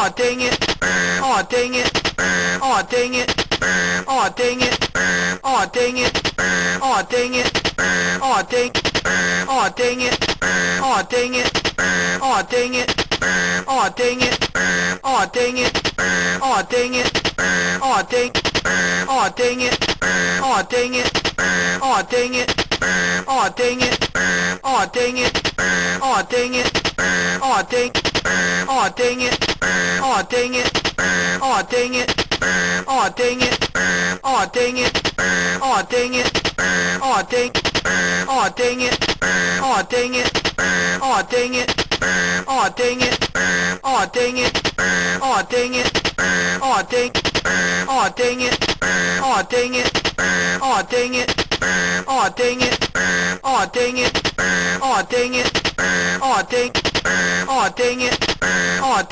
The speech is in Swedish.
Aw, dang it. Aw, dang it. Aw, dang it. Aw, dang it. Aw, dang it. Aw, dang it. Aw, dang. Aw, dang it. Aw, dang it. Aw, dang it. Aw, dang it. Aw, dang it. Aw, dang it. Aw, dang. Aw, dang it. Aw, dang it. Aw, dang it. Aw, dang it. Aw, dang it. Aw, dang it. Aw, dang. Aw, dang it. Aw, dang it. Aw, dang it. Aw, dang it. Aw, dang it. Aw, dang it. Aw, dang. Aw, dang it. Aw, dang it. Aw, dang it. Aw, dang it. Aw, dang it. Aw, dang it. Aw, dang. Aw, dang it. Aw, dang it. Aw, dang it. Aw, dang it. Aw, dang it. Aw, dang it. Aw, dang. Aw, dang it. Aw, dang.